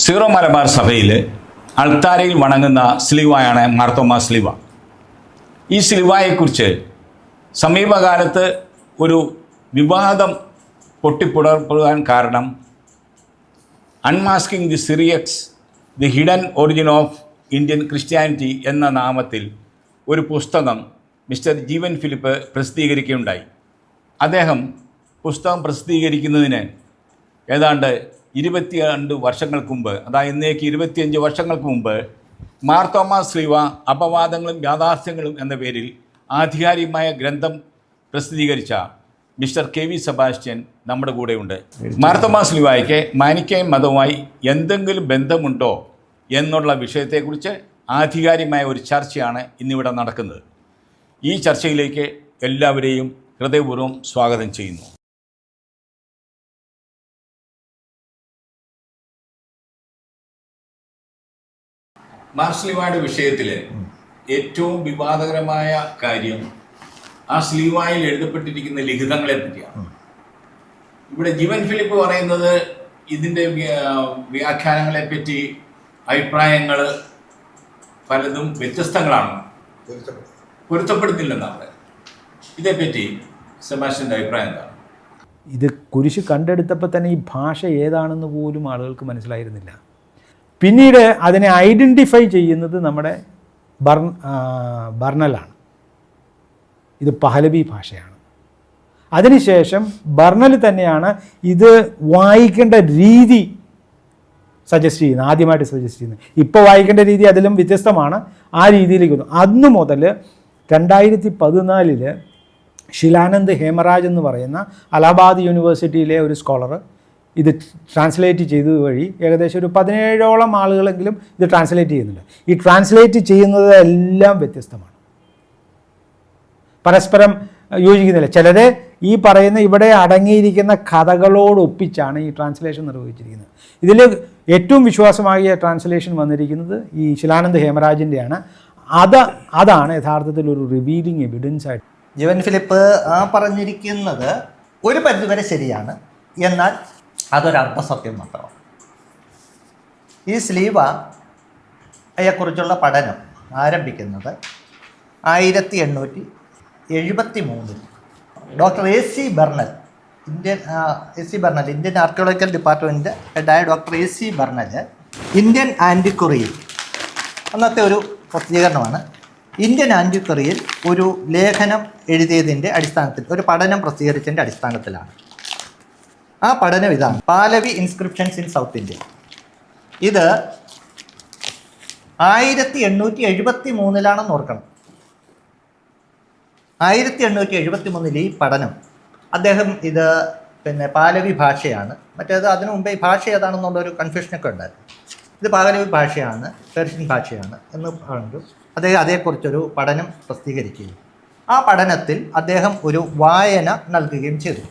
Zero Malabar സഭയിൽ അൾത്താരയിൽ വണങ്ങുന്ന സ്ലീവായാണ് മാർത്തോമാ സ്ലീവ. ഈ സ്ലീവായെക്കുറിച്ച് സമീപകാലത്ത് ഒരു വിവാദം പൊട്ടിപ്പുറപ്പെടാൻ കാരണം unmasking the Syriacs the hidden origin of Indian Christianity എന്ന നാമത്തിൽ ഒരു പുസ്തകം മിസ്റ്റർ ജീവൻ ഫിലിപ്പ് പ്രസിദ്ധീകരിക്കുകയുണ്ടായി. അദ്ദേഹം പുസ്തകം പ്രസിദ്ധീകരിക്കുന്നതിന് ഏതാണ്ട് 22 വർഷങ്ങൾക്ക് മുമ്പ്, അതായത് ഇന്നേക്ക് 25 വർഷങ്ങൾക്ക് മുമ്പ് മാർത്തോമാ സ്ലീവ അപവാദങ്ങളും യാഥാർത്ഥ്യങ്ങളും എന്ന പേരിൽ ആധികാരികമായ ഗ്രന്ഥം പ്രസിദ്ധീകരിച്ച മിസ്റ്റർ KV സെബാസ്റ്റ്യൻ നമ്മുടെ കൂടെയുണ്ട്. മാർത്തോമാ സ്ലീവായ്ക്ക് മാനിക്കൈൻ മതവുമായി എന്തെങ്കിലും ബന്ധമുണ്ടോ എന്നുള്ള വിഷയത്തെക്കുറിച്ച് ആധികാരികമായ ഒരു ചർച്ചയാണ് ഇന്നിവിടെ നടക്കുന്നത്. ഈ ചർച്ചയിലേക്ക് എല്ലാവരെയും ഹൃദയപൂർവ്വം സ്വാഗതം ചെയ്യുന്നു. മാർ സ്ലീവായുടെ വിഷയത്തിൽ ഏറ്റവും വിവാദകരമായ കാര്യം ആ സ്ലീവായിൽ എഴുതപ്പെട്ടിരിക്കുന്ന ലിഖിതങ്ങളെ പറ്റിയാണ്. ഇവിടെ ജീവൻ ഫിലിപ്പ് പറയുന്നത് ഇതിൻ്റെ വ്യാഖ്യാനങ്ങളെ പറ്റി അഭിപ്രായങ്ങൾ പലതും വ്യത്യസ്തങ്ങളാണ്, പൊരുത്തപ്പെടുന്നില്ലെന്നാണ്. ഇതേപ്പറ്റി സെബാസ്റ്റ്യൻ്റെ അഭിപ്രായം എന്താണ്? ഇത് കുരിശ് കണ്ടെടുത്തപ്പോൾ തന്നെ ഈ ഭാഷ ഏതാണെന്ന് പോലും ആളുകൾക്ക് മനസ്സിലായിരുന്നില്ല. പിന്നീട് അതിനെ ഐഡൻറ്റിഫൈ ചെയ്യുന്നത് നമ്മുടെ ബർണലാണ്. ഇത് പഹലവി ഭാഷയാണ്. അതിനുശേഷം ബർണൽ തന്നെയാണ് ഇത് വായിക്കേണ്ട രീതി സജസ്റ്റ് ചെയ്യുന്നത്, ആദ്യമായിട്ട് സജസ്റ്റ് ചെയ്യുന്നത്. ഇപ്പോൾ വായിക്കേണ്ട രീതി അതിലും വ്യത്യസ്തമാണ്. ആ രീതിയിലേക്ക് വന്നു. അന്ന് മുതൽ 2014 ശിലാനന്ദ് ഹേമരാജ് എന്ന് പറയുന്ന അലഹാബാദ് യൂണിവേഴ്സിറ്റിയിലെ ഒരു സ്കോളർ ഇത് ട്രാൻസ്ലേറ്റ് ചെയ്തത് വഴി ഏകദേശം ഒരു 17ഓളം ആളുകളെങ്കിലും ഇത് ട്രാൻസ്ലേറ്റ് ചെയ്യുന്നുണ്ട്. ഈ ട്രാൻസ്ലേറ്റ് ചെയ്യുന്നതെല്ലാം വ്യത്യസ്തമാണ്, പരസ്പരം യോജിക്കുന്നില്ല. ചിലരെ ഈ പറയുന്ന ഇവിടെ അടങ്ങിയിരിക്കുന്ന കഥകളോടൊപ്പിച്ചാണ് ഈ ട്രാൻസ്ലേഷൻ നിർവഹിച്ചിരിക്കുന്നത്. ഇതിൽ ഏറ്റവും വിശ്വാസമാകിയ ട്രാൻസ്ലേഷൻ വന്നിരിക്കുന്നത് ഈ ശിലാനന്ദ് ഹേമരാജിൻ്റെയാണ്. അതാണ് യഥാർത്ഥത്തിൽ ഒരു റിവീലിംഗ് എവിഡൻസ് ആയിട്ട്. ജീവൻ ഫിലിപ്പ് പറഞ്ഞിരിക്കുന്നത് ഒരു പരിധിവരെ ശരിയാണ്, എന്നാൽ അതൊരർദ്ധസത്യം മാത്രമാണ്. ഈ സ്ലീവയെക്കുറിച്ചുള്ള പഠനം ആരംഭിക്കുന്നത് 1873 doctor AC Burnell, Indian archaeological department ഹെഡായ ഡോക്ടർ AC ബർണൽ ഇന്ത്യൻ ആൻറ്റിക്വറിയിൽ, അന്നത്തെ ഒരു പ്രസിദ്ധീകരണമാണ്, ഇന്ത്യൻ ആൻറ്റിക്വറിയിൽ ഒരു ലേഖനം എഴുതിയതിൻ്റെ അടിസ്ഥാനത്തിൽ, ഒരു പഠനം പ്രസിദ്ധീകരിച്ചതിൻ്റെ അടിസ്ഥാനത്തിലാണ്. ആ പഠനം ഇതാണ്: പാലവി ഇൻസ്ക്രിപ്ഷൻസ് ഇൻ സൗത്ത് ഇന്ത്യ. ഇത് 1873 ഓർക്കണം. 1873 ഈ പഠനം അദ്ദേഹം ഇത് പാലവി ഭാഷയാണ്, മറ്റേത് അതിനു മുമ്പേ ഈ ഭാഷ ഏതാണെന്നുള്ളൊരു കൺഫ്യൂഷനൊക്കെ ഉണ്ടായിരുന്നു. ഇത് പാലവി ഭാഷയാണ്, പേർഷ്യൻ ഭാഷയാണ് എന്ന് പറഞ്ഞു അദ്ദേഹം അതേക്കുറിച്ചൊരു പഠനം പ്രസിദ്ധീകരിക്കുകയും ആ പഠനത്തിൽ അദ്ദേഹം ഒരു വായന നൽകുകയും ചെയ്തു.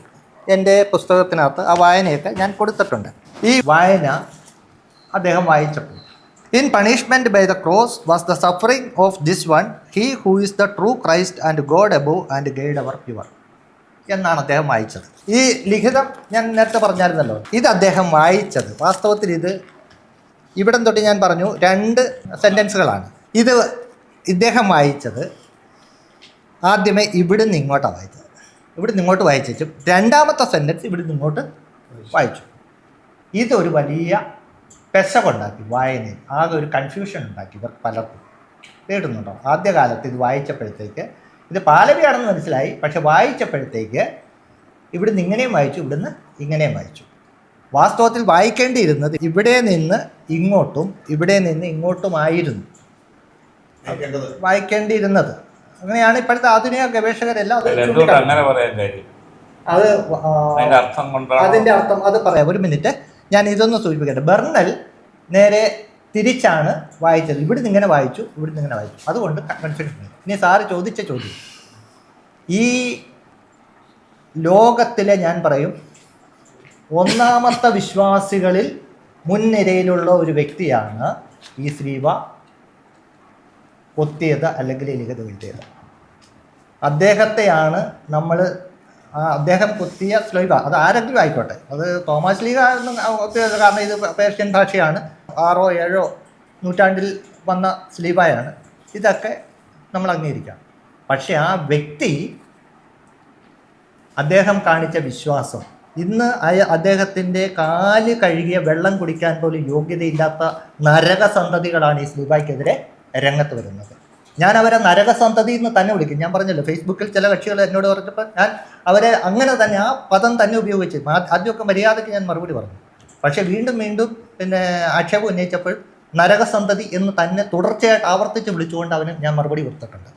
എൻ്റെ പുസ്തകത്തിനകത്ത് ആ വായനയൊക്കെ ഞാൻ കൊടുത്തിട്ടുണ്ട്. ഈ വായന അദ്ദേഹം വായിച്ചപ്പോൾ, in punishment by the cross was the suffering of this one, he who is the true Christ and God above and guide our pure എന്നാണ് അദ്ദേഹം വായിച്ചത്. ഈ ലിഖിതം ഞാൻ നേരത്തെ പറഞ്ഞായിരുന്നല്ലോ, ഇത് അദ്ദേഹം വായിച്ചത് വാസ്തവത്തിൽ ഇവിടം തൊട്ട് ഞാൻ പറഞ്ഞു 2 സെൻറ്റൻസുകളാണ്. ഇത് ഇദ്ദേഹം വായിച്ചത് ആദ്യമേ ഇവിടുന്ന് ഇങ്ങോട്ടാണ് വായിച്ചത്. ഇവിടുന്ന് ഇങ്ങോട്ട് വായിച്ചു, രണ്ടാമത്തെ സെൻറ്റൻസ് ഇവിടുന്ന് ഇങ്ങോട്ട് വായിച്ചു. ഇതൊരു വലിയ പെശകുണ്ടാക്കി, വായനയിൽ ആകെ ഒരു കൺഫ്യൂഷൻ ഉണ്ടാക്കി ഇവർ പലർക്കും. കേട്ടുന്നുണ്ടോ? ആദ്യകാലത്ത് ഇത് വായിച്ചപ്പോഴത്തേക്ക് ഇത് പാലവിയാണെന്ന് മനസ്സിലായി, പക്ഷെ വായിച്ചപ്പോഴത്തേക്ക് ഇവിടുന്ന് ഇങ്ങനെയും വായിച്ചു, ഇവിടുന്ന് ഇങ്ങനെയും വായിച്ചു. വാസ്തവത്തിൽ വായിക്കേണ്ടിയിരുന്നത് ഇവിടെ നിന്ന് ഇങ്ങോട്ടും ഇവിടെ നിന്ന് ഇങ്ങോട്ടുമായിരുന്നു വായിക്കേണ്ടിയിരുന്നത്. അങ്ങനെയാണ് ഇപ്പോഴത്തെ ആധുനിക ഗവേഷകരെല്ലാം അതിൻ്റെ അർത്ഥം അത് പറയാം. ഒരു മിനിറ്റ്, ഞാൻ ഇതൊന്ന് സൂചിപ്പിക്കട്ടെ. ബർണൽ നേരെ തിരിച്ചാണ് വായിച്ചത്. ഇവിടുന്ന് ഇങ്ങനെ വായിച്ചു, ഇവിടുന്ന് ഇങ്ങനെ വായിച്ചു. അതുകൊണ്ട് കൺഫ്യൂഷൻ. ഇനി സാറ് ചോദിച്ച ചോദ്യം, ഈ ലോകത്തിലെ ഞാൻ പറയും ഒന്നാമത്തെ വിശ്വാസികളിൽ മുൻനിരയിലുള്ള ഒരു വ്യക്തിയാണ് ഈ സ്ലീവ ഒത്തിയത് അല്ലെങ്കിൽ ലിഖിതം എഴുതിയത്. അദ്ദേഹത്തെയാണ് നമ്മൾ അദ്ദേഹം കുത്തിയ സ്ലീവ, അത് ആരെങ്കിലും ആയിക്കോട്ടെ, അത് തോമസ് ലീഗ കാരണം ഇത് പേർഷ്യൻ ഭാഷയാണ്. 6ഓ 7ഓ നൂറ്റാണ്ടിൽ വന്ന സ്ലീവായാണ്. ഇതൊക്കെ നമ്മൾ അംഗീകരിക്കാം. പക്ഷെ ആ വ്യക്തി, അദ്ദേഹം കാണിച്ച വിശ്വാസം, ഇന്ന് അദ്ദേഹത്തിൻ്റെ കാല് കഴുകിയ വെള്ളം കുടിക്കാൻ പോലും യോഗ്യതയില്ലാത്ത നരകസന്തതികളാണ് ഈ സ്ലീവായ്ക്കെതിരെ രംഗത്ത് വരുന്നത്. ഞാൻ അവരെ നരകസന്തതി എന്ന് തന്നെ വിളിക്കും. ഞാൻ പറഞ്ഞല്ലോ, ഫേസ്ബുക്കിൽ ചില കക്ഷികൾ എന്നോട് പറഞ്ഞപ്പോൾ ഞാൻ അവരെ അങ്ങനെ തന്നെ ആ പദം തന്നെ ഉപയോഗിച്ച് ആദ്യമൊക്കെ മര്യാദയ്ക്ക് ഞാൻ മറുപടി പറഞ്ഞു. പക്ഷേ വീണ്ടും പിന്നെ ആക്ഷേപം ഉന്നയിച്ചപ്പോൾ നരകസന്തതി എന്ന് തന്നെ തുടർച്ചയായിട്ട് ആവർത്തിച്ച് വിളിച്ചുകൊണ്ട് അവന് ഞാൻ മറുപടി കൊടുത്തിട്ടുണ്ട്.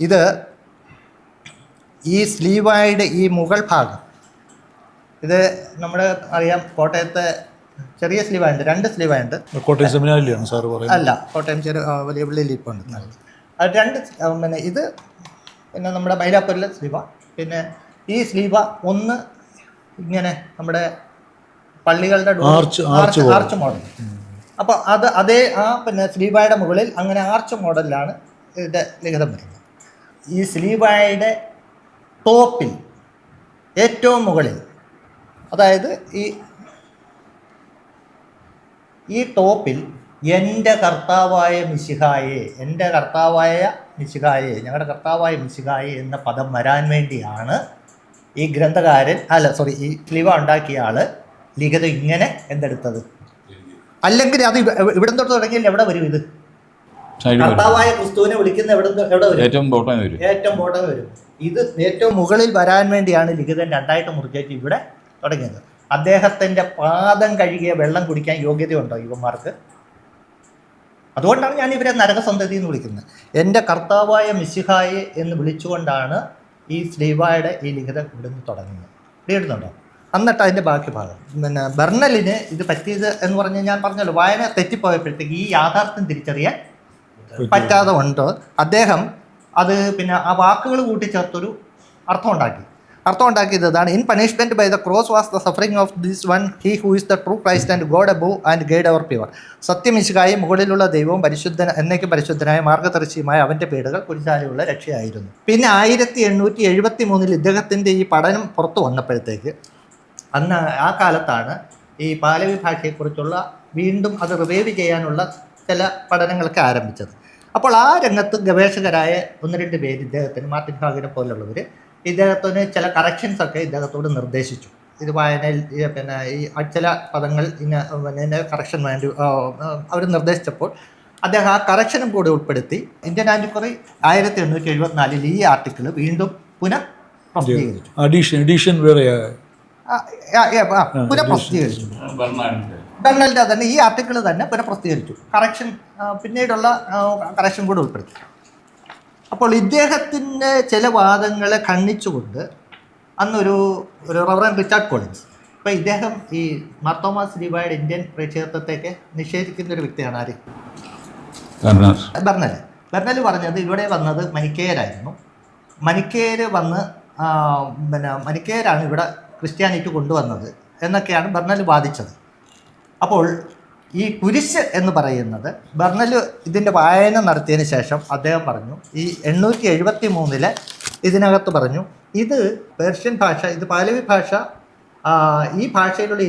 ഇത് ഈ സ്ലീവായുടെ ഈ മുകൾ ഭാഗം, ഇത് നമ്മൾ അറിയാം, കോട്ടയത്തെ ചെറിയ സ്ലീവായുണ്ട്, 2 സ്ലീവായുണ്ട്. കോട്ടയം സെമിനാരിലാണ് സാറ് പറയുന്നത്? അല്ല, കോട്ടയം വലിയ പള്ളിയിൽ ഇപ്പോൾ ഉണ്ട്. അത് 2 പിന്നെ ഇത് പിന്നെ നമ്മുടെ മൈലാപ്പൂരിലെ സ്ലീവ, പിന്നെ ഈ സ്ലീവ ഒന്ന് ഇങ്ങനെ നമ്മുടെ പള്ളികളുടെ ആർച്ച് മോഡൽ. അപ്പോൾ അതേ പിന്നെ സ്ലീവായുടെ മുകളിൽ അങ്ങനെ ആർച്ച് മോഡലിലാണ് ഇതിൻ്റെ ലിഖിതം വരുന്നത്. ഈ സ്ലീവായുടെ ടോപ്പിൽ ഏറ്റവും മുകളിൽ, അതായത് ഈ ടോപ്പിൽ എൻ്റെ കർത്താവായ മിശിഹായെ, ഞങ്ങളുടെ കർത്താവായ മിശിഹായെ എന്ന പദം വരാൻ വേണ്ടിയാണ് ഈ ഗ്രന്ഥകാരൻ ഈ സ്ലീവ ഉണ്ടാക്കിയ ആൾ ലിഖിതം ഇങ്ങനെ എന്തെടുത്തത്. അല്ലെങ്കിൽ അത് ഇവിടെ തൊട്ട് തുടങ്ങിയാൽ എവിടെ വരും? ഇത് കർത്താവായ ക്രിസ്തുവിനെ വിളിക്കുന്ന എവിടെ വരും? ഏറ്റവും ബോട്ടം വരും. ഇത് ഏറ്റവും മുകളിൽ വരാൻ വേണ്ടിയാണ് ലിഖിതം 2ആയിട്ട് മുറിച്ചേച്ച് ഇവിടെ തുടങ്ങിയത്. അദ്ദേഹത്തിൻ്റെ പാദം കഴുകിയ വെള്ളം കുടിക്കാൻ യോഗ്യതയുണ്ടോ ഇവന്മാർക്ക്? അതുകൊണ്ടാണ് ഞാൻ ഇവരെ നരകസന്തതി എന്ന് വിളിക്കുന്നത്. എൻ്റെ കർത്താവായ മിശിഹായെ എന്ന് വിളിച്ചുകൊണ്ടാണ് ഈ സ്ലീവായുടെ ഈ ലിഖിതം ഇവിടുന്ന് തുടങ്ങുന്നത്. ഇടുന്നുണ്ടോ? എന്നിട്ട് അതിൻ്റെ ബാക്കി ഭാഗം പിന്നെ ബെർണലിന് ഇത് പറ്റിയത് എന്ന് പറഞ്ഞ് ഞാൻ പറഞ്ഞല്ലോ, വായന തെറ്റിപ്പോയപ്പോഴത്തേക്ക് ഈ യാഥാർത്ഥ്യം തിരിച്ചറിയാൻ പറ്റാതെ ഉണ്ട്. അദ്ദേഹം അത് പിന്നെ ആ വാക്കുകൾ കൂട്ടിച്ചേർത്തൊരു അർത്ഥം ഉണ്ടാക്കിയത് ഇതാണ്: in punishment by the cross was the suffering of this one he who is the true Christ and God above and guide our pure. സത്യമിശിഹായി മുകളിലുള്ള ദൈവവും എന്നേക്കും പരിശുദ്ധനായ മാർഗദർശിയുമായ അവൻ്റെ പേടുകൾ കുരിശാലുള്ള രക്ഷയായിരുന്നു. പിന്നെ 1873 ഇദ്ദേഹത്തിൻ്റെ ഈ പഠനം പുറത്തു വന്നപ്പോഴത്തേക്ക്, അന്ന് ആ കാലത്താണ് ഈ പാലവി ഭാഷയെക്കുറിച്ചുള്ള വീണ്ടും അത് റിവൈവ് ചെയ്യാനുള്ള ചില പഠനങ്ങളൊക്കെ ആരംഭിച്ചത്. അപ്പോൾ ആ രംഗത്ത് ഗവേഷകരായ 1-2 പേര് ഇദ്ദേഹത്തിന്, മാർട്ടിൻ ഹാഗിനെ പോലുള്ളവർ, ഇദ്ദേഹത്തിന് ചില കറക്ഷൻസൊക്കെ ഇദ്ദേഹത്തോട് നിർദ്ദേശിച്ചു. ഇത് വായനയിൽ പിന്നെ ഈ ചില പദങ്ങൾ ഇന്ന കറക്ഷൻ വേണ്ടി അവർ നിർദ്ദേശിച്ചപ്പോൾ അദ്ദേഹം ആ കറക്ഷനും കൂടി ഉൾപ്പെടുത്തി ഇന്ത്യൻ ആൻറ്റിക്വറി 1874 ഈ ആർട്ടിക്കിൾ വീണ്ടും പുനഃപ്രസിദ്ധീകരിച്ചു. പുനഃപ്രസിദ്ധീകരിച്ചു. ബെർണലിൻ്റെ തന്നെ ഈ ആർട്ടിക്കിൾ തന്നെ പുനഃപ്രസിദ്ധീകരിച്ചു. കറക്ഷൻ പിന്നീടുള്ള കറക്ഷൻ കൂടെ ഉൾപ്പെടുത്തി. അപ്പോൾ ഇദ്ദേഹത്തിൻ്റെ ചില വാദങ്ങളെ ഖണ്ഡിച്ചുകൊണ്ട് അന്നൊരു റവറൻ റിച്ചാർഡ് കോളിൻസ്, ഇപ്പോൾ ഇദ്ദേഹം ഈ മാർത്തോമാ സ്ലീവായുടെ ഇന്ത്യൻ പ്രേക്ഷിതത്വത്തേക്ക് നിഷേധിക്കുന്ന ഒരു വ്യക്തിയാണ്. ആര്? ബെർണൽ പറഞ്ഞത് ഇവിടെ വന്നത് മനിക്കേയരായിരുന്നു. മനിക്കേയർ വന്ന് പിന്നെ മനിക്കേയരാണ് ഇവിടെ ക്രിസ്ത്യാനിറ്റി കൊണ്ടുവന്നത് എന്നൊക്കെയാണ് ബെർണൽ വാദിച്ചത്. അപ്പോൾ ഈ കുരിശ് എന്ന് പറയുന്നത് ബെർണൽ ഇതിൻ്റെ വായന നടത്തിയതിന് ശേഷം അദ്ദേഹം പറഞ്ഞു, ഈ 873 ഇതിനകത്ത് പറഞ്ഞു, ഇത് പേർഷ്യൻ ഭാഷ, ഇത് പാലവി ഭാഷ, ഈ ഭാഷയിലുള്ള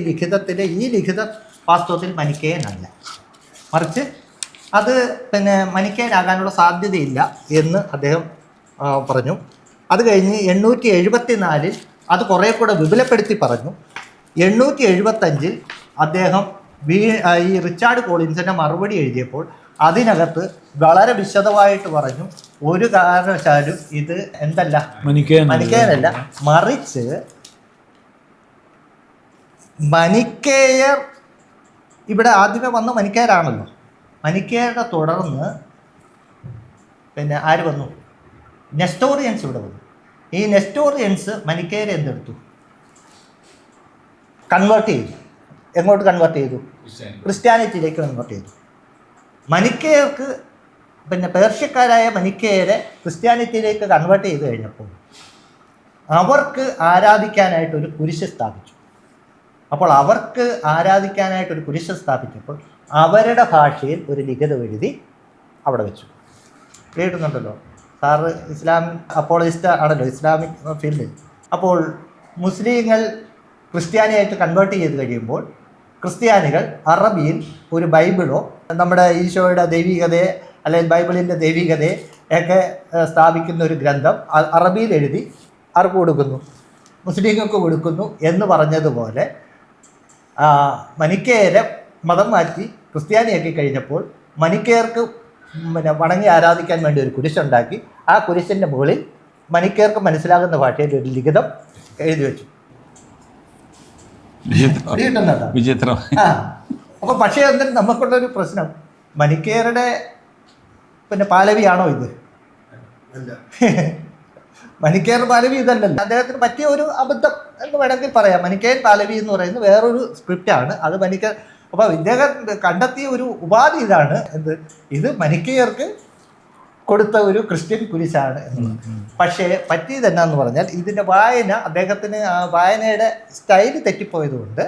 ഈ ലിഖിതം വാസ്തവത്തിൽ മനിക്കേയനല്ല, മറിച്ച് അത് പിന്നെ മനിക്കേയനാകാനുള്ള സാധ്യതയില്ല എന്ന് അദ്ദേഹം പറഞ്ഞു. അത് കഴിഞ്ഞ് 874 അത് കുറേ കൂടെ വിപുലപ്പെടുത്തി പറഞ്ഞു. 875 അദ്ദേഹം ഈ റിച്ചാർഡ് കോളിൻസിൻ്റെ മറുപടി എഴുതിയപ്പോൾ അതിനകത്ത് വളരെ വിശദമായിട്ട് പറഞ്ഞു, ഒരു കാരണവശാലും ഇത് എന്തല്ല, മനിക്കേയനല്ല, മറിച്ച് മനിക്കേയർ ഇവിടെ ആദ്യമേ വന്ന മനിക്കേയരാണല്ലോ. മനിക്കേയരുടെ തുടർന്ന് പിന്നെ ആര് വന്നു? നെസ്റ്റോറിയൻസ് ഇവിടെ വന്നു. ഈ നെസ്റ്റോറിയൻസ് മനിക്കേയരെ എന്തെടുത്തു? കൺവേർട്ട് ചെയ്തു. എങ്ങോട്ട് കൺവേർട്ട് ചെയ്തു? ക്രിസ്ത്യാനിറ്റിയിലേക്ക് കൺവേർട്ട് ചെയ്തു. മനിക്കേയർക്ക് പിന്നെ പേർഷ്യക്കാരായ മനിക്കേയരെ ക്രിസ്ത്യാനിറ്റിയിലേക്ക് കൺവേർട്ട് ചെയ്ത് കഴിഞ്ഞപ്പോൾ അവർക്ക് ആരാധിക്കാനായിട്ടൊരു കുരിശ് സ്ഥാപിച്ചു. അപ്പോൾ അവർക്ക് ആരാധിക്കാനായിട്ടൊരു കുരിശ് സ്ഥാപിച്ചപ്പോൾ അവരുടെ ഭാഷയിൽ ഒരു ലിഖിതം എഴുതി അവിടെ വെച്ചു. കേട്ടുന്നുണ്ടല്ലോ സാറ്, ഇസ്ലാമിക് അപ്പോളജിസ്റ്റ് ആണല്ലോ, ഇസ്ലാമിക് ഫീൽഡ്. അപ്പോൾ മുസ്ലിങ്ങൾ ക്രിസ്ത്യാനിയായിട്ട് കൺവേർട്ട് ചെയ്ത് കഴിയുമ്പോൾ ക്രിസ്ത്യാനികൾ അറബിയിൽ ഒരു ബൈബിളോ നമ്മുടെ ഈശോയുടെ ദൈവികതയെ അല്ലെങ്കിൽ ബൈബിളിൻ്റെ ദൈവികതയെ ഒക്കെ സ്ഥാപിക്കുന്ന ഒരു ഗ്രന്ഥം അറബിയിൽ എഴുതി ആർക്ക് കൊടുക്കുന്നു? മുസ്ലിങ്ങൾക്ക് കൊടുക്കുന്നു എന്ന് പറഞ്ഞതുപോലെ മനിക്കേയരെ മതം മാറ്റി ക്രിസ്ത്യാനിയാക്കി കഴിഞ്ഞപ്പോൾ മനിക്കേയർക്ക് വണങ്ങി ആരാധിക്കാൻ വേണ്ടി ഒരു കുരിശുണ്ടാക്കി. ആ കുരിശിൻ്റെ മുകളിൽ മനിക്കേയർക്ക് മനസ്സിലാകുന്ന ഭാഷയിൽ ഒരു ലിഖിതം എഴുതി വെച്ചു. വിചിത്രം. അപ്പോൾ പക്ഷേ എന്നിട്ട് നമുക്കുള്ളൊരു പ്രശ്നം, മനിക്കേയരുടെ പാലവിയാണോ ഇത്? മനിക്കേയർ പാലവി ഇതല്ലല്ലോ. അദ്ദേഹത്തിന് പറ്റിയ ഒരു അബദ്ധം എന്ന് വേണമെങ്കിൽ പറയാം. മനിക്കേയൻ പാലവി എന്ന് പറയുന്നത് വേറൊരു സ്ക്രിപ്റ്റാണ്. അത് മനിക്കേയർ, അപ്പോൾ ഇദ്ദേഹം കണ്ടെത്തിയ ഒരു ഉപാധി ഇതാണ്, എന്ത്, ഇത് മനിക്കേയർക്ക് കൊടുത്ത ഒരു ക്രിസ്ത്യൻ കുരിശാണ് എന്നുള്ളത്. പക്ഷേ പറ്റിയത് എന്നാന്ന് പറഞ്ഞാൽ ഇതിൻ്റെ വായന, അദ്ദേഹത്തിന് വായനയുടെ സ്റ്റൈല് തെറ്റിപ്പോയതുകൊണ്ട്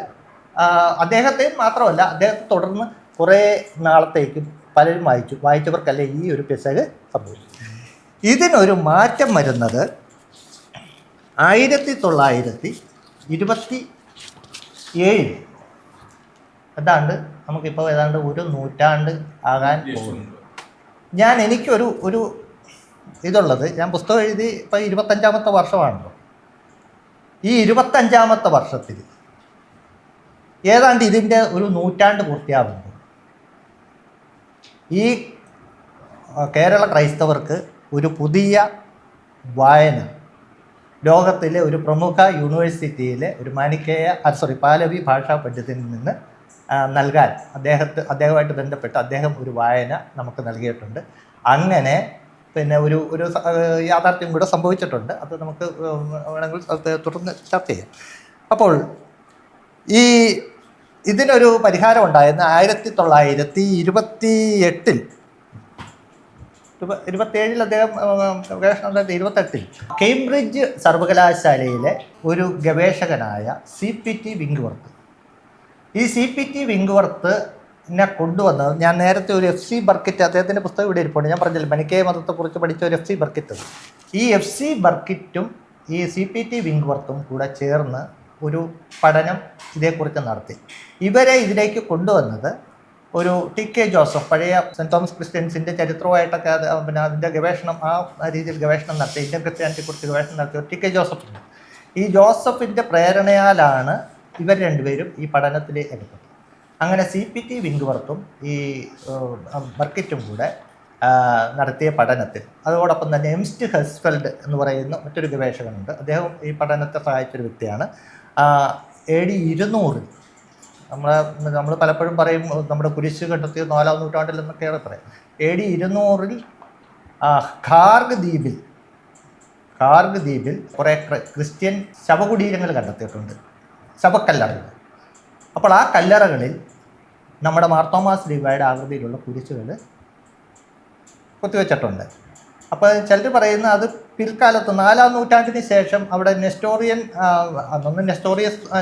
അദ്ദേഹത്തെയും മാത്രമല്ല, അദ്ദേഹത്തെ തുടർന്ന് കുറേ നാളത്തേക്കും പലരും വായിച്ചവർക്കല്ലേ ഈ ഒരു പിശക് സംഭവിച്ചു. ഇതിനൊരു മാറ്റം വരുന്നത് 1927 ഏതാണ്ട് നമുക്കിപ്പോൾ ഏതാണ്ട് ഒരു നൂറ്റാണ്ട് ആകാൻ പോകുന്നു. എനിക്കൊരു ഇതുള്ളത്, ഞാൻ പുസ്തകം എഴുതി ഇപ്പോൾ 25ാമത്തെ വർഷമാണല്ലോ. ഈ 25ാമത്തെ വർഷത്തിൽ ഏതാണ്ട് ഇതിൻ്റെ ഒരു നൂറ്റാണ്ട് പൂർത്തിയാകുമ്പോൾ ഈ കേരള ക്രൈസ്തവർക്ക് ഒരു പുതിയ വായന ലോകത്തിലെ ഒരു പ്രമുഖ യൂണിവേഴ്സിറ്റിയിലെ ഒരു പാലവി ഭാഷാ പണ്ഡിതനിൽ നിന്ന് നൽകാൻ അദ്ദേഹമായിട്ട് ബന്ധപ്പെട്ട് അദ്ദേഹം ഒരു വായന നമുക്ക് നൽകിയിട്ടുണ്ട്. അങ്ങനെ ഒരു യാഥാർത്ഥ്യം കൂടെ സംഭവിച്ചിട്ടുണ്ട്. അത് നമുക്ക് വേണമെങ്കിൽ തുടർന്ന് ചർച്ച ചെയ്യാം. അപ്പോൾ ഇതിനൊരു പരിഹാരം ഉണ്ടായിരുന്ന 1927 അദ്ദേഹം ഗവേഷണം നടത്തി. 28 കേംബ്രിഡ്ജ് സർവകലാശാലയിലെ ഒരു ഗവേഷകനായ CPT വിങ്ക്വർത്ത്, ഈ CPT വിങ്ക്വർത്തിനെ കൊണ്ടുവന്നത്, ഞാൻ നേരത്തെ ഒരു FC ബർക്കിറ്റ്, അദ്ദേഹത്തിൻ്റെ പുസ്തകം ഇവിടെ ഇരിപ്പുണ്ട്, ഞാൻ പറഞ്ഞില്ല, മനിക്കേയ മതത്തെക്കുറിച്ച് പഠിച്ച ഒരു FC ബർക്കിറ്റ്. ഈ FC ബർക്കിറ്റും ഈ CPT വിങ്ക്വർത്തും കൂടെ ചേർന്ന് ഒരു പഠനം ഇതേക്കുറിച്ച് നടത്തി. ഇവരെ ഇതിലേക്ക് കൊണ്ടുവന്നത് ഒരു TK ജോസഫ്, പഴയ സെൻറ്റ് തോമസ് ക്രിസ്ത്യൻസിൻ്റെ ചരിത്രമായിട്ടൊക്കെ അതിൻ്റെ ഗവേഷണം, ആ രീതിയിൽ ഗവേഷണം നടത്തി, ഇന്ത്യൻ ക്രിസ്ത്യാനിറ്റിയെക്കുറിച്ച് ഗവേഷണം നടത്തിയ TK ജോസഫ് ഉണ്ട്. ഈ ജോസഫിൻ്റെ പ്രേരണയാലാണ് ഇവർ രണ്ടുപേരും ഈ പഠനത്തിൽ എടുത്തത്. അങ്ങനെ CPT വിങ്ക്വർത്തും ഈ ബർക്കിറ്റും കൂടെ നടത്തിയ പഠനത്തിൽ, അതോടൊപ്പം തന്നെ എംസ്റ്റ് ഹെസ്ഫെൽഡ് എന്ന് പറയുന്ന മറ്റൊരു ഗവേഷകനുണ്ട്. അദ്ദേഹം ഈ പഠനത്തെ സഹായിച്ചൊരു വ്യക്തിയാണ്. AD 200 നമ്മൾ പലപ്പോഴും പറയും നമ്മുടെ കുരിശ് കണ്ടെത്തിയ 4ാം നൂറ്റാണ്ടിൽ എന്നൊക്കെയാണ് പറയാം. AD 200 ഖാർഗ് ദ്വീപിൽ കുറേ ക്രിസ്ത്യൻ ശവകുടീരങ്ങൾ കണ്ടെത്തിയിട്ടുണ്ട്, ശവക്കല്ലറകൾ. അപ്പോൾ ആ കല്ലറകളിൽ നമ്മുടെ മാർത്തോമാ ശ്ലീഹായുടെ ആകൃതിയിലുള്ള കുരിശുകൾ കുത്തിവെച്ചിട്ടുണ്ട്. അപ്പോൾ ചിലർ പറയുന്ന അത് പിൽക്കാലത്ത് 4ാം നൂറ്റാണ്ടിന് ശേഷം അവിടെ അന്നൊന്നും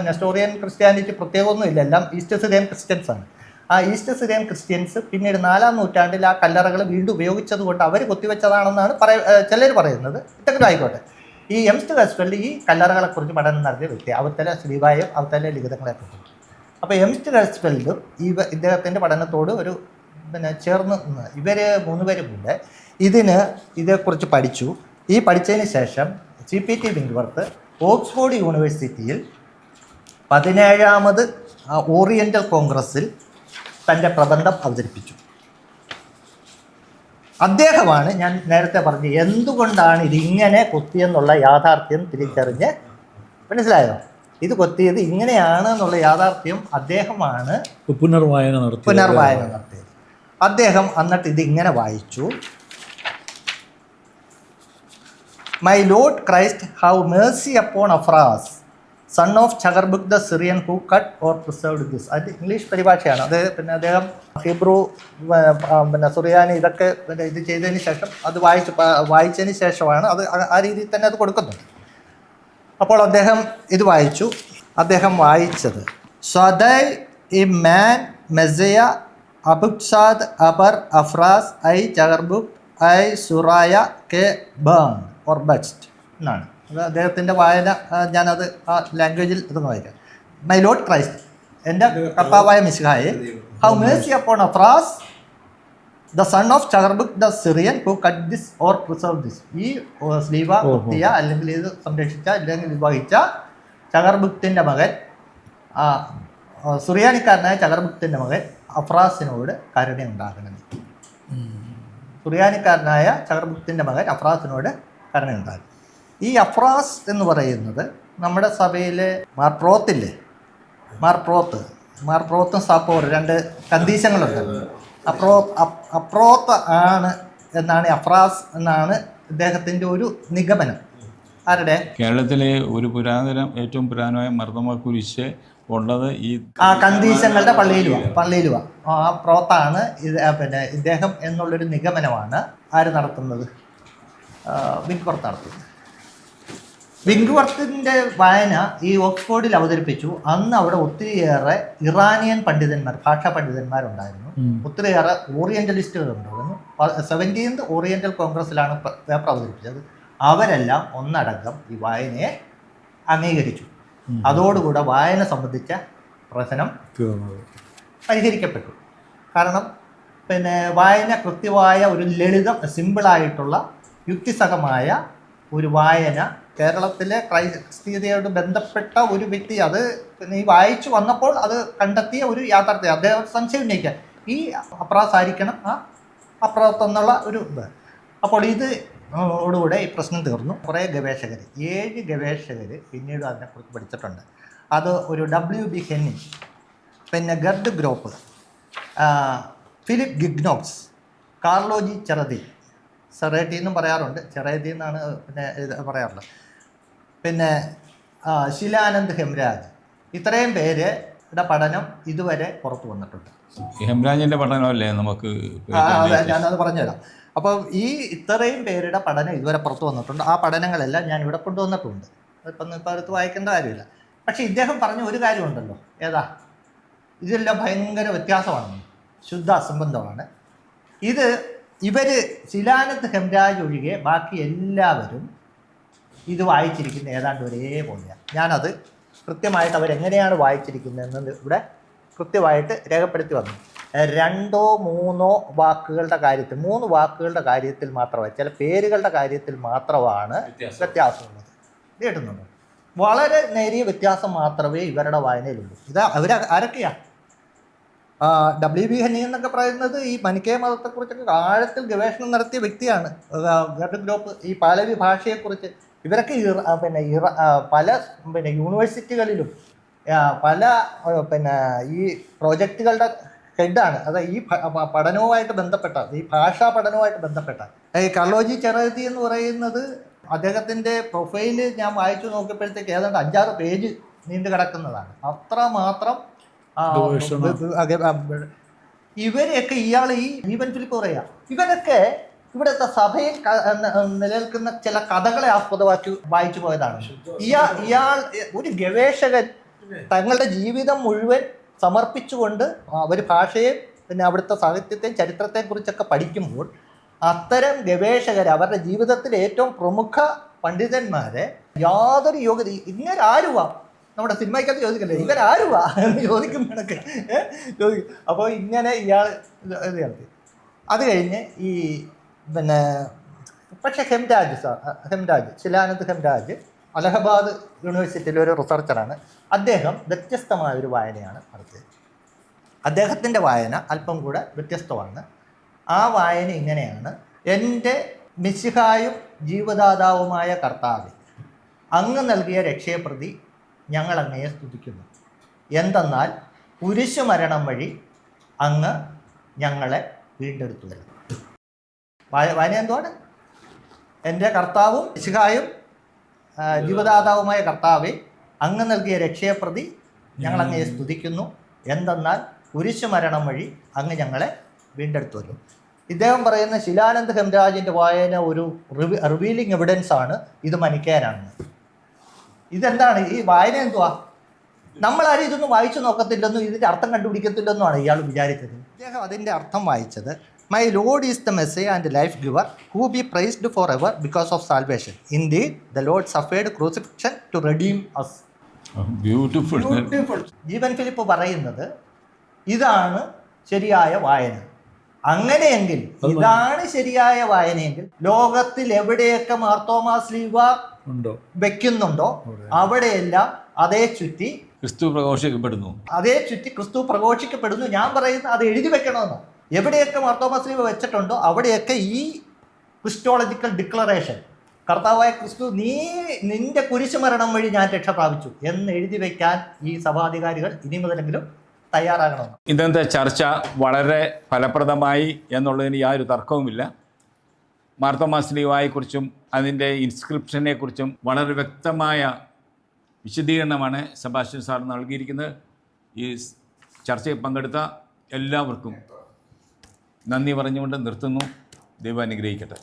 നെസ്റ്റോറിയൻ ക്രിസ്ത്യാനിറ്റി പ്രത്യേകമൊന്നുമില്ല, എല്ലാം ഈസ്റ്റ് സിറിയൻ ക്രിസ്ത്യൻസാണ്. ആ ഈസ്റ്റ് സിറിയൻ ക്രിസ്ത്യൻസ് പിന്നീട് 4ാം നൂറ്റാണ്ടിൽ ആ കല്ലറകൾ വീണ്ടും ഉപയോഗിച്ചത് കൊണ്ട് അവർ കുത്തിവെച്ചതാണെന്നാണ് ചിലർ പറയുന്നത്. എന്തെങ്കിലും ആയിക്കോട്ടെ, ഈ എംസ്റ്റ് ഹെസ്ഫെൽഡ് ഈ കല്ലറകളെക്കുറിച്ച് പഠനം നടത്തിയ വ്യക്തി, അവത്തലെ ശ്ലീഹായും അവത്തലെ ലിഖിതങ്ങളെക്കുറിച്ച്. അപ്പോൾ എംസ്റ്റ് ഹെസ്ഫെൽഡും ഇദ്ദേഹത്തിൻ്റെ പഠനത്തോട് ചേർന്ന് ഇവർ 3 പേരും കൂടെ ഇതേക്കുറിച്ച് പഠിച്ചു. ഈ പഠിച്ചതിന് ശേഷം CPT വിങ്ക്വർത്ത് ഓക്സ്ഫോർഡ് യൂണിവേഴ്സിറ്റിയിൽ 17ാമത് ഓറിയൻ്റൽ കോൺഗ്രസ്സിൽ തൻ്റെ പ്രബന്ധം അവതരിപ്പിച്ചു. അദ്ദേഹമാണ് ഞാൻ നേരത്തെ പറഞ്ഞു എന്തുകൊണ്ടാണ് ഇതിങ്ങനെ കൊത്തിയെന്നുള്ള യാഥാർത്ഥ്യം തിരിച്ചറിഞ്ഞ്, മനസ്സിലായോ? ഇത് കൊത്തിയത് ഇങ്ങനെയാണ് എന്നുള്ള യാഥാർത്ഥ്യം അദ്ദേഹമാണ് പുനർവായന നടത്തിയത്. അദ്ദേഹം എന്നിട്ട് ഇതിങ്ങനെ വായിച്ചു. My Lord Christ, have mercy upon Afras, son of Chagarbuk the Syrian, who cut or preserved this. അത് ഇംഗ്ലീഷ് പരിഭാഷയാണ്. അത് അദ്ദേഹം ഹീബ്രു സുറിയാനി ഇതൊക്കെ ഇത് ചെയ്തതിന് ശേഷം അത് വായിച്ചതിന് ശേഷമാണ് അത് ആ രീതിയിൽ തന്നെ അത് കൊടുക്കുന്നത്. അപ്പോൾ അദ്ദേഹം ഇത് വായിച്ചു. അദ്ദേഹം വായിച്ചത് സ്വദൈ എ മാൻ മെസയ അബുക്സാദ് അബർ അഫ്രാസ് ഐ ചഗർബുക് ഐ സുറായ കെ ബേൺ ഓർ ബെസ്റ്റ് എന്നാണ്. അത് അദ്ദേഹത്തിൻ്റെ വായന. ഞാനത് ആ ലാംഗ്വേജിൽ ഇതൊന്ന് വായിക്കാം. മൈ ലോർഡ് ക്രൈസ്റ്റ്, എൻ്റെ കർത്താവായ മിശിഹായെ, have mercy upon Afras the son of Chaharbukht the Syrian who cut this or preserve this. ഈ സ്ലീവ കുത്തിയ അല്ലെങ്കിൽ ഇത് സംരക്ഷിച്ച അല്ലെങ്കിൽ ഇത് വഹിച്ച ചഗർബുക്തിൻ്റെ മകൻ, സുറിയാനിക്കാരനായ ചഗർബുക്തിൻ്റെ മകൻ അഫ്രാസിനോട് കരുണയുണ്ടാകണമെന്ന്. സുറിയാനിക്കാരനായ ചഗർബുക്തിൻ്റെ മകൻ അഫ്രാസിനോട് കരുണയുണ്ടാകും. ഈ അഫ്രാസ് എന്ന് പറയുന്നത് നമ്മുടെ സഭയിലെ മാർപ്രോത്തില്ലേ, മാർപ്രോത്തും സാപ്പോർ രണ്ട് കന്തീശങ്ങളുണ്ട്. അപ്രോത്ത് ആണ് എന്നാണ് അഫ്രാസ് എന്നാണ് ഇദ്ദേഹത്തിൻ്റെ ഒരു നിഗമനം. ആരുടെ? കേരളത്തിലെ ഒരു ഏറ്റവും പുരാതനമായ മർദ്ദമ കുരിശ് ഉള്ളത് ഈ കന്തീശങ്ങളുടെ പള്ളിയിലുവാ. ആ പ്രോത്താണ് ഇത്. പിന്നെ ഇദ്ദേഹം എന്നുള്ളൊരു നിഗമനമാണ് ആര് നടത്തുന്നത്? വിങ്ക്വർത്ത് നടത്തുന്നത്. വിങ്ക്വർത്തിൻ്റെ വായന ഈ ഓക്സ്ഫോർഡിൽ അവതരിപ്പിച്ചു. അന്ന് അവിടെ ഒത്തിരിയേറെ ഇറാനിയൻ പണ്ഡിതന്മാർ, ഭാഷാ പണ്ഡിതന്മാരുണ്ടായിരുന്നു. ഒത്തിരിയേറെ ഓറിയൻ്റലിസ്റ്റുകളുണ്ടായിരുന്നു. 17th ഓറിയൻ്റൽ കോൺഗ്രസ്സിലാണ് പേപ്പർ അവതരിപ്പിച്ചത്. അവരെല്ലാം ഒന്നടങ്കം ഈ വായനയെ അംഗീകരിച്ചു. അതോടുകൂടെ വായന സംബന്ധിച്ച പ്രശ്നം പരിഹരിക്കപ്പെട്ടു. കാരണം പിന്നെ വായന കൃത്യമായ ഒരു ലളിതം, സിമ്പിളായിട്ടുള്ള യുക്തിസഹമായ ഒരു വായന കേരളത്തിലെ ക്രൈസ്തീയതയോട് ബന്ധപ്പെട്ട ഒരു വ്യക്തി അത് പിന്നെ ഈ വായിച്ചു വന്നപ്പോൾ അത് കണ്ടെത്തിയ ഒരു യാഥാർത്ഥ്യം. അദ്ദേഹം സംശയം ഉന്നയിക്കാൻ ഈ അപ്രാസായിരിക്കണം ആ അപ്രാത്തെന്നുള്ള ഒരു ഇത്. അപ്പോൾ ഓടുകൂടെ ഈ പ്രശ്നം തീർന്നു. കുറേ ഗവേഷകർ, 7 ഗവേഷകർ പിന്നീട് അതിനെക്കുറിച്ച് പഠിച്ചിട്ടുണ്ട്. അത് ഒരു WB ഹെന്നിങ്, പിന്നെ ഗർഡ് ഗ്രോപ്പ്, ഫിലിപ്പ് ഗിഗ്നോക്സ്, കാർലോജി സെറേറ്റി എന്നും പറയാറുണ്ട്, ചെറേറ്റി എന്നാണ് പിന്നെ പറയാറുള്ളത്, പിന്നെ ശിലാനന്ദ് ഹെംരാജ്. ഇത്രയും പേരുടെ പഠനം ഇതുവരെ പുറത്തു വന്നിട്ടുണ്ട്. ഹെംരാജിൻ്റെ പഠനമല്ലേ നമുക്ക്? അതെ, ഞാനത് പറഞ്ഞുതരാം. അപ്പോൾ ഈ ഇത്രയും പേരുടെ പഠനം ഇതുവരെ പുറത്തു വന്നിട്ടുണ്ട്. ആ പഠനങ്ങളെല്ലാം ഞാൻ ഇവിടെ കൊണ്ടുവന്നിട്ടുണ്ട്. ഇപ്പം അടുത്ത് വായിക്കേണ്ട കാര്യമില്ല. പക്ഷേ ഇദ്ദേഹം പറഞ്ഞ ഒരു കാര്യമുണ്ടല്ലോ, ഏതാ? ഇതെല്ലാം ഭയങ്കര വ്യത്യാസമാണ്, ശുദ്ധ അസംബന്ധമാണ്. ഇവർ ശിലാനന്ദ് ഹെംരാജ് ഒഴികെ ബാക്കി എല്ലാവരും ഇത് വായിച്ചിരിക്കുന്നത് ഏതാണ്ട് ഒരേപോലെയാണ്. ഞാനത് കൃത്യമായിട്ട് അവരെങ്ങനെയാണ് വായിച്ചിരിക്കുന്നതെന്ന് ഇവിടെ കൃത്യമായിട്ട് രേഖപ്പെടുത്തി വന്നു. 2 3 വാക്കുകളുടെ കാര്യത്തിൽ, 3 വാക്കുകളുടെ കാര്യത്തിൽ മാത്രമേ, ചില പേരുകളുടെ കാര്യത്തിൽ മാത്രമാണ് വ്യത്യാസമുള്ളത്. ഇത് കേട്ടുന്നുണ്ടോ? വളരെ നേരിയ വ്യത്യാസം മാത്രമേ ഇവരുടെ വായനയിലുള്ളൂ. ആരൊക്കെയാണ്? WB ഹെന്നിങ് എന്നൊക്കെ പറയുന്നത് ഈ മനിക്കേയ മതത്തെക്കുറിച്ചൊക്കെ ആഴത്തിൽ ഗവേഷണം നടത്തിയ വ്യക്തിയാണ്. ഗർഡ് ഗ്രോപ്പ് ഈ പാലവി ഭാഷയെക്കുറിച്ച് ഇവരൊക്കെ പല യൂണിവേഴ്സിറ്റികളിലും പല ഈ പ്രോജക്റ്റുകളുടെ ഹെഡാണ്. അത് ഈ പഠനവുമായിട്ട് ബന്ധപ്പെട്ട, ഈ ഭാഷാ പഠനവുമായിട്ട് ബന്ധപ്പെട്ട. ഈ കാർലോജി ചെറേത്തി എന്ന് പറയുന്നത് അദ്ദേഹത്തിൻ്റെ പ്രൊഫൈല് ഞാൻ വായിച്ചു നോക്കിയപ്പോഴത്തേക്ക് ഏതാണ്ട് 5-6 പേജ് നീണ്ടു കിടക്കുന്നതാണ്. അത്രമാത്രം ഇവരെയൊക്കെ ഈ ജീവൻ ഫിലിപ്പ് പറയാ, ഇവരൊക്കെ ഇവിടുത്തെ സഭയിൽ നിലനിൽക്കുന്ന ചില കഥകളെ ആസ്പദമാക്കി വായിച്ചു പോയതാണ്. ഇയാൾ ഒരു ഗവേഷകൻ തങ്ങളുടെ ജീവിതം മുഴുവൻ സമർപ്പിച്ചുകൊണ്ട് അവർ ഭാഷയെ പിന്നെ അവിടുത്തെ സാഹിത്യത്തെയും ചരിത്രത്തെയും കുറിച്ചൊക്കെ പഠിക്കുമ്പോൾ അത്തരം ഗവേഷകർ അവരുടെ ജീവിതത്തിലെ ഏറ്റവും പ്രമുഖ പണ്ഡിതന്മാരെ യാതൊരു യോഗ്യത, ഇങ്ങനെ ആരുവാ നമ്മുടെ സിനിമയ്ക്കകത്ത് ചോദിക്കല്ലേ, ഇവരാരുവാ എന്ന് ചോദിക്കുമ്പോഴൊക്കെ ചോദിക്കും. അപ്പോൾ ഇങ്ങനെ ഇയാൾ ഇത് നടത്തി. അത് കഴിഞ്ഞ് ഈ പിന്നെ പക്ഷേ ഹെംരാജ് ശിലാനന്ദ് ഹെംരാജ് അലഹബാദ് യൂണിവേഴ്സിറ്റിയിലെ ഒരു റിസർച്ചറാണ്. അദ്ദേഹം വ്യത്യസ്തമായൊരു വായനയാണ് നടത്തിയത്. അദ്ദേഹത്തിൻ്റെ വായന അല്പം കൂടെ വ്യത്യസ്തമാണ്. ആ വായന ഇങ്ങനെയാണ്: എൻ്റെ മിശിഹായും ജീവദാതാവുമായ കർത്താവേ, അങ്ങ് നൽകിയ രക്ഷയെപ്രതി ഞങ്ങൾ അങ്ങയെ സ്തുതിക്കുന്നു. എന്തെന്നാൽ കുരിശുമരണം വഴി അങ്ങ് ഞങ്ങളെ വീണ്ടെടുത്തു തരുന്നു. വായന എന്തുവാണ്? എൻ്റെ കർത്താവും മിശിഹായും ജീവദാതാവുമായ കർത്താവേ, അങ്ങ് നൽകിയ രക്ഷയെപ്രതി ഞങ്ങൾ അങ്ങയെ സ്തുതിക്കുന്നു. എന്തെന്നാൽ കുരിശുമരണം വഴി അങ്ങ് ഞങ്ങളെ വീണ്ടെടുത്തു വരും. ഇദ്ദേഹം പറയുന്ന ശിലാനന്ദ് ഹെംരാജിൻ്റെ വായന ഒരു റിവീലിംഗ് എവിഡൻസ് ആണ് ഇത് മനിക്കേയനാണെന്ന്. ഇതെന്താണ് ഈ വായന? എന്തുവാ? നമ്മളാരും ഇതൊന്നും വായിച്ചു നോക്കത്തില്ലെന്നും ഇതിൻ്റെ അർത്ഥം കണ്ടുപിടിക്കത്തില്ലെന്നുമാണ് ഇയാൾ വിചാരിച്ചത്. ഇദ്ദേഹം അതിൻ്റെ അർത്ഥം വായിച്ചത്: my lord is the message and life giver who be praised forever because of salvation. Indeed the lord suffered crucifixion to redeem us. Beautiful. Beautiful. Jeevan Philip പറയുന്നത് ഇതാണ് ശരിയായ വായന. അങ്ങനെയെങ്കിൽ ഇതാണ് ശരിയായ വായനയെങ്കിൽ ലോകത്തിൽ എവിടെയൊക്കെ മാർത്തോമാ ശ്ലീഹ ഉണ്ടോ വെക്കുന്നുണ്ടോ അവിടെയെല്ലാം അതേ ചുറ്റി ക്രിസ്തു പ്രഘോഷിക്കപ്പെടുന്നു. ക്രിസ്തു പ്രഘോഷിക്കപ്പെടുന്നു. ഞാൻ പറയുന്നത് അത് എഴുതി വെക്കണമെന്ന്. എവിടെയൊക്കെ മാർത്തോമാ ശ്ലീഹ വെച്ചിട്ടുണ്ടോ അവിടെയൊക്കെ ഈ ക്രിസ്റ്റോളജിക്കൽ ഡിക്ലറേഷൻ, കർത്താവായ ക്രിസ്തു നിന്റെ കുരിശുമരണം വഴി ഞാൻ രക്ഷ പ്രാപിച്ചു എന്ന് എഴുതി വെക്കാൻ ഈ സഭാധികാരികൾ ഇനി മുതലെങ്കിലും തയ്യാറാകണം. ഇന്നത്തെ ചർച്ച വളരെ ഫലപ്രദമായി എന്നുള്ളതിന് യാതൊരു തർക്കവുമില്ല. മാർത്തോമാ ശ്ലീഹായെക്കുറിച്ചും അതിൻ്റെ ഇൻസ്ക്രിപ്ഷനെക്കുറിച്ചും വളരെ വ്യക്തമായ വിശദീകരണമാണ് സെബാസ്റ്റ്യൻ സാർ നൽകിയിരിക്കുന്നത്. ഈ ചർച്ചയിൽ പങ്കെടുത്ത എല്ലാവർക്കും നന്ദി പറഞ്ഞുകൊണ്ട് നിർത്തുന്നു. ദൈവം അനുഗ്രഹിക്കട്ടെ.